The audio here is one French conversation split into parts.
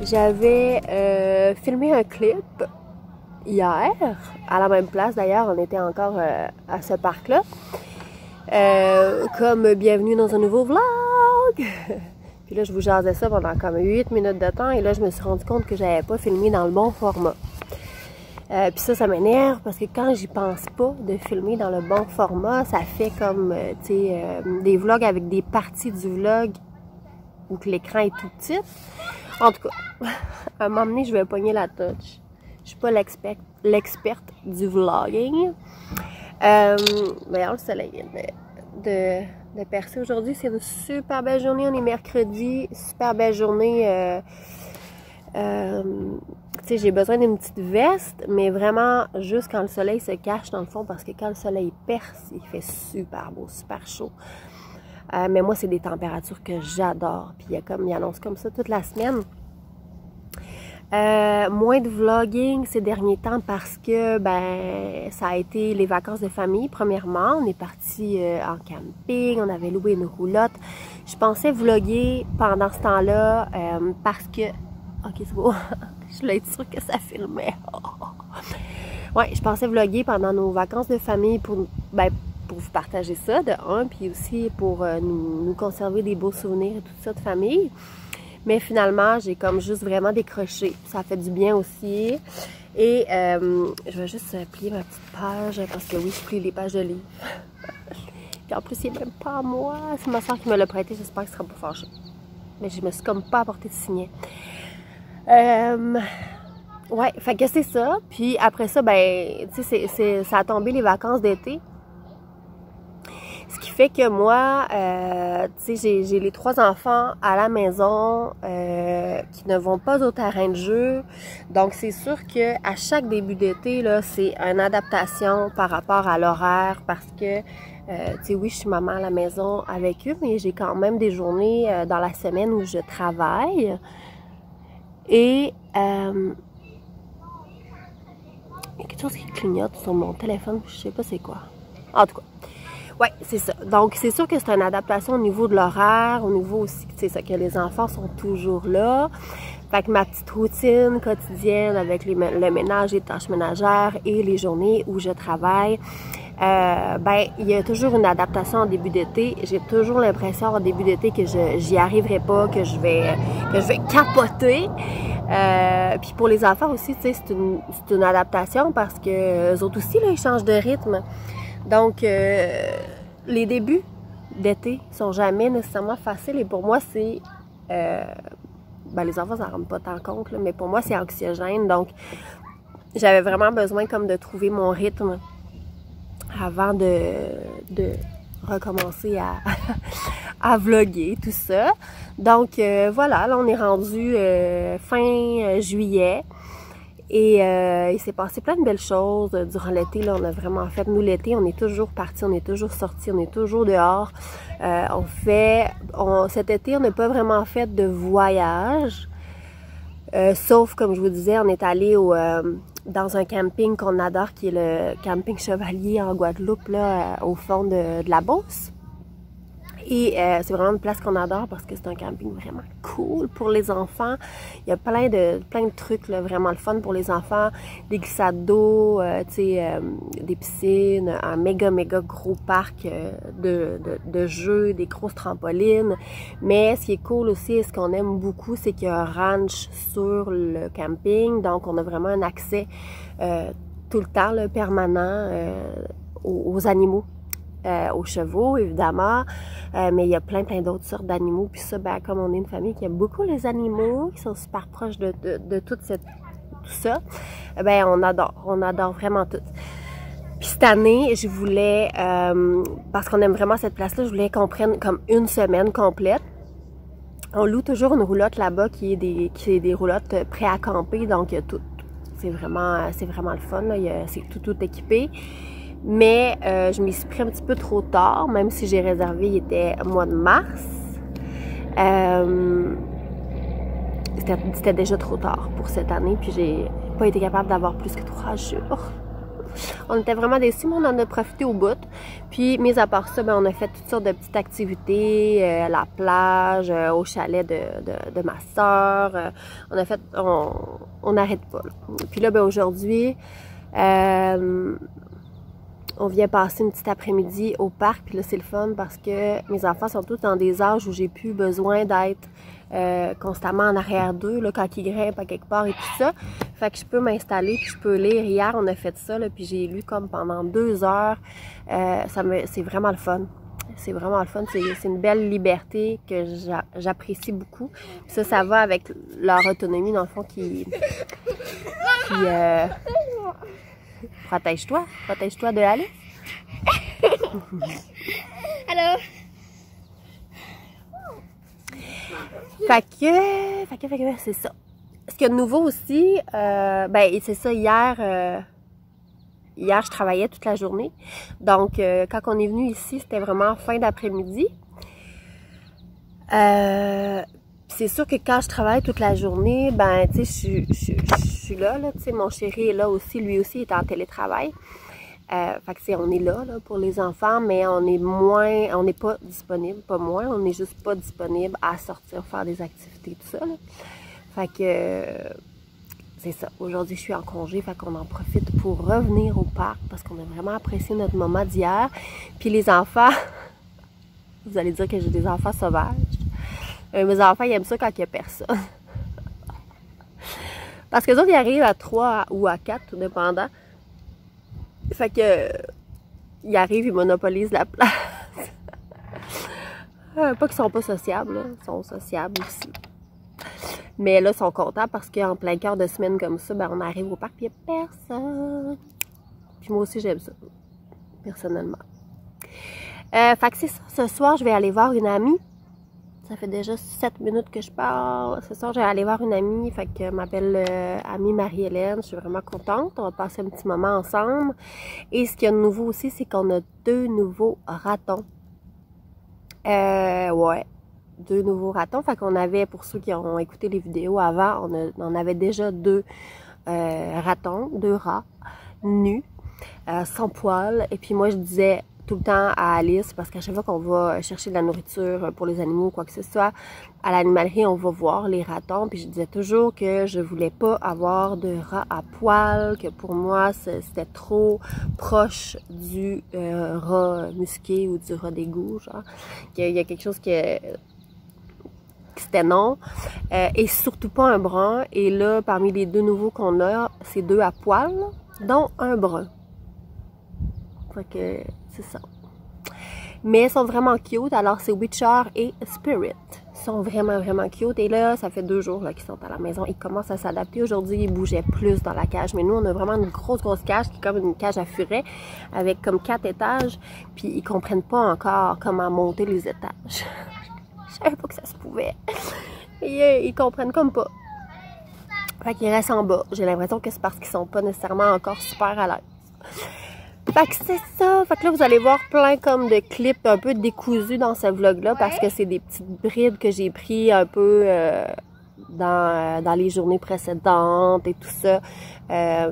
J'avais filmé un clip hier, à la même place d'ailleurs, on était encore à ce parc-là. Comme bienvenue dans un nouveau vlog! Puis là, je vous jasais ça pendant comme 8 minutes de temps et là, je me suis rendu compte que j'avais pas filmé dans le bon format. Puis ça m'énerve parce que quand j'y pense pas de filmer dans le bon format, ça fait comme, tu sais, des vlogs avec des parties du vlog où que l'écran est tout petit. En tout cas, à un moment donné, je vais pogner la touch. Je suis pas l'experte du vlogging. D'ailleurs, le soleil de percer aujourd'hui. C'est une super belle journée. On est mercredi. Super belle journée. Tu sais, j'ai besoin d'une petite veste, mais vraiment juste quand le soleil se cache dans le fond, parce que quand le soleil perce, il fait super beau, super chaud. Mais moi, c'est des températures que j'adore. Puis il annonce comme ça toute la semaine. Moins de vlogging ces derniers temps parce que ça a été les vacances de famille. Premièrement, on est parti en camping, on avait loué une roulotte. Je pensais vlogger pendant ce temps-là parce que... Ok, c'est beau. Je voulais être sûre que ça filmait. Ouais, je pensais vlogger pendant nos vacances de famille pour vous partager ça, de un, puis aussi pour nous conserver des beaux souvenirs et tout ça de famille. Mais finalement, j'ai comme juste vraiment décroché. Ça fait du bien aussi. Et je vais juste plier ma petite page, parce que oui, je plie les pages de livres. Puis en plus, c'est même pas à moi. C'est ma soeur qui me l'a prêté. J'espère qu'elle sera pas fâchée. Mais je me suis comme pas apporté de signet. Ouais, fait que c'est ça. Puis après ça, tu sais, ça a tombé les vacances d'été. Ce qui fait que moi, tu sais, j'ai les 3 enfants à la maison qui ne vont pas au terrain de jeu. Donc, c'est sûr que à chaque début d'été, là, c'est une adaptation par rapport à l'horaire parce que, tu sais, oui, je suis maman à la maison avec eux, mais j'ai quand même des journées dans la semaine où je travaille. Et il y a quelque chose qui clignote sur mon téléphone, je sais pas c'est quoi. En tout cas, Ouais, c'est ça. Donc, c'est sûr que c'est une adaptation au niveau de l'horaire, au niveau aussi, c'est ça, que les enfants sont toujours là. Fait que ma petite routine quotidienne avec le ménage, les tâches ménagères et les journées où je travaille, ben, il y a toujours une adaptation en début d'été. J'ai toujours l'impression en début d'été que j'y arriverai pas, que je vais capoter. Puis pour les enfants aussi, tu sais, c'est une adaptation parce que eux autres aussi, là, ils changent de rythme. Donc, les débuts d'été sont jamais nécessairement faciles. Et pour moi, c'est... ben, les enfants, ça ne rendent pas tant compte, là, mais pour moi, c'est anxiogène. Donc, j'avais vraiment besoin comme de trouver mon rythme avant de recommencer à vlogger, tout ça. Donc, voilà, là, on est rendu fin juillet. Et il s'est passé plein de belles choses durant l'été. Là, on a vraiment fait, nous l'été, on est toujours partis, on est toujours sortis, on est toujours dehors. Cet été, on n'a pas vraiment fait de voyage. Sauf, comme je vous disais, on est allé dans un camping qu'on adore, qui est le camping Chevalier en Guadeloupe, là, au fond de la Beauce. Et c'est vraiment une place qu'on adore parce que c'est un camping vraiment cool pour les enfants. Il y a plein de trucs là, vraiment le fun pour les enfants. Des glissades d'eau, des piscines, un méga gros parc de jeux, des grosses trampolines. Mais ce qui est cool aussi et ce qu'on aime beaucoup, c'est qu'il y a un ranch sur le camping. Donc on a vraiment un accès tout le temps là, permanent aux animaux. Aux chevaux, évidemment, mais il y a plein d'autres sortes d'animaux. Puis ça, ben, comme on est une famille qui aime beaucoup les animaux, qui sont super proches de tout ça, ben on adore vraiment tout. Puis cette année, je voulais, parce qu'on aime vraiment cette place-là, je voulais qu'on prenne comme une semaine complète. On loue toujours une roulotte là-bas qui est des roulottes prêtes à camper, donc tout. C'est vraiment le fun, là. C'est tout équipé. Mais je m'y suis pris un petit peu trop tard, même si j'ai réservé, il était au mois de mars. C'était déjà trop tard pour cette année, puis j'ai pas été capable d'avoir plus que 3 jours. On était vraiment déçus, mais on en a profité au bout. Puis, mis à part ça, ben, on a fait toutes sortes de petites activités, à la plage, au chalet de ma soeur. On n'arrête pas. Puis là, ben, aujourd'hui... on vient passer une petite après-midi au parc, puis là c'est le fun parce que mes enfants sont tous dans des âges où j'ai plus besoin d'être constamment en arrière d'eux, là, quand ils grimpent à quelque part et tout ça. Fait que je peux m'installer, puis je peux lire. Hier, on a fait ça, là, puis j'ai lu comme pendant 2 heures. C'est vraiment le fun. C'est vraiment le fun. C'est une belle liberté que j'apprécie beaucoup. Puis ça va avec leur autonomie, dans le fond, qui protège-toi de aller. Alors. Fait que c'est ça. Ce qu'il y a de nouveau aussi, ben c'est ça, hier je travaillais toute la journée. Donc, quand on est venu ici, c'était vraiment fin d'après-midi. C'est sûr que quand je travaille toute la journée, ben, tu sais, je suis là, tu sais, mon chéri est là aussi, lui aussi est en télétravail. Fait que, on est là pour les enfants, mais on n'est pas disponible, pas moins, on n'est juste pas disponible à sortir, faire des activités, tout ça, là. Fait que, c'est ça. Aujourd'hui, je suis en congé, fait qu'on en profite pour revenir au parc parce qu'on a vraiment apprécié notre moment d'hier. Puis les enfants, vous allez dire que j'ai des enfants sauvages. Mes enfants, ils aiment ça quand il n'y a personne. Parce que les autres, ils arrivent à 3 ou à 4, tout dépendant. Fait que, ils arrivent, ils monopolisent la place. Pas qu'ils sont pas sociables, là. Ils sont sociables aussi. Mais là, ils sont contents parce qu'en plein cœur de semaine comme ça, ben, on arrive au parc et il n'y a personne. Puis moi aussi, j'aime ça, personnellement. Fait que c'est ça. Ce soir, je vais aller voir une amie. Ça fait déjà 7 minutes que je parle. Ce soir, je vais aller voir une amie. Fait que m'appelle amie Marie-Hélène. Je suis vraiment contente. On va passer un petit moment ensemble. Et ce qu'il y a de nouveau aussi, c'est qu'on a 2 nouveaux ratons. Ouais. 2 nouveaux ratons. Fait qu'on avait, pour ceux qui ont écouté les vidéos avant, on avait déjà 2 ratons, 2 rats nus, sans poils. Et puis moi, je disais tout le temps à Alice, parce qu'à chaque fois qu'on va chercher de la nourriture pour les animaux ou quoi que ce soit, à l'animalerie, on va voir les ratons, puis je disais toujours que je voulais pas avoir de rat à poil, que pour moi, c'était trop proche du rat musqué ou du rat d'égout, genre. Il y a quelque chose que c'était non, et surtout pas un brun, et là, parmi les deux nouveaux qu'on a, c'est 2 à poil, dont un brun. Fait que, c'est ça. Mais ils sont vraiment cute, alors c'est Witcher et Spirit. Ils sont vraiment, vraiment cute. Et là, ça fait 2 jours qu'ils sont à la maison. Ils commencent à s'adapter. Aujourd'hui, ils bougeaient plus dans la cage. Mais nous, on a vraiment une grosse cage qui est comme une cage à furet avec comme 4 étages. Puis ils comprennent pas encore comment monter les étages. Je savais pas que ça se pouvait. Et ils comprennent comme pas. Fait qu'ils restent en bas. J'ai l'impression que c'est parce qu'ils sont pas nécessairement encore super à l'aise. Fait que c'est ça. Fait que là, vous allez voir plein comme de clips un peu décousus dans ce vlog-là parce que c'est des petites brides que j'ai pris un peu dans les journées précédentes et tout ça. Ça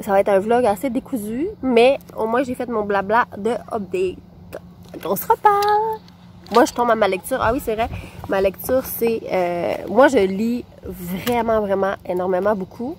va être un vlog assez décousu, mais au moins j'ai fait mon blabla de update. On se reparle! Moi, je tombe à ma lecture. Ah oui, c'est vrai. Ma lecture, c'est... moi, je lis vraiment, vraiment, énormément, beaucoup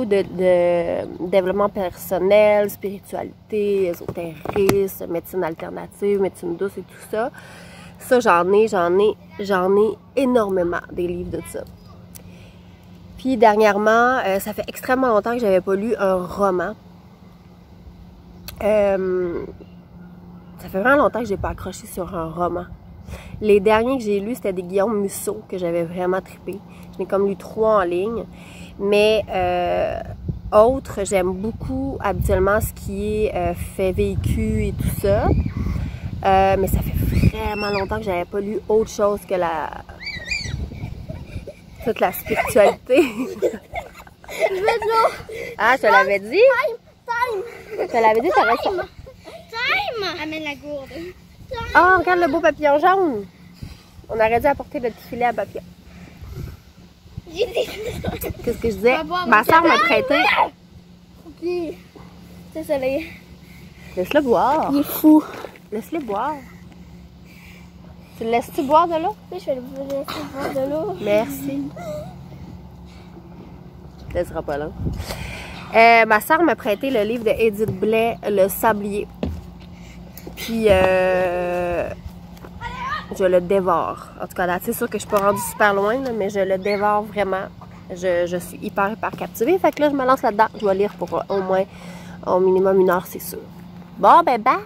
de développement personnel, spiritualité, ésotérisme, médecine alternative, médecine douce et tout ça. Ça, j'en ai énormément des livres de ça. Puis, dernièrement, ça fait extrêmement longtemps que j'avais pas lu un roman. Ça fait vraiment longtemps que j'ai pas accroché sur un roman. Les derniers que j'ai lus, c'était des Guillaume Musso, que j'avais vraiment trippé. J'en ai comme lu 3 en ligne. Mais autres, j'aime beaucoup habituellement ce qui est fait vécu et tout ça. Mais ça fait vraiment longtemps que j'avais pas lu autre chose que toute la spiritualité. Je veux de l'eau. Ah, je te l'avais dit? Time. Je te l'avais dit, ça reste... Time. Amène la gourde. Oh, regarde le beau papillon jaune! On aurait dû apporter le petit filet à papillon. Qu'est-ce que je disais? Ma soeur m'a prêté. Ok. Désolée. Laisse-le boire. Il est fou. Laisse-le boire. Tu le laisses-tu boire de l'eau? Oui, je vais le laisser boire de l'eau. Merci. Tu laisseras pas là. Ma soeur m'a prêté le livre de Edith Blais, Le Sablier. Puis, je le dévore. En tout cas, là, c'est sûr que je suis pas rendue super loin, là, mais je le dévore vraiment. Je suis hyper captivée. Fait que là, je me lance là-dedans. Je vais lire pour au moins, au minimum 1 heure, c'est sûr. Bon, ben, bye!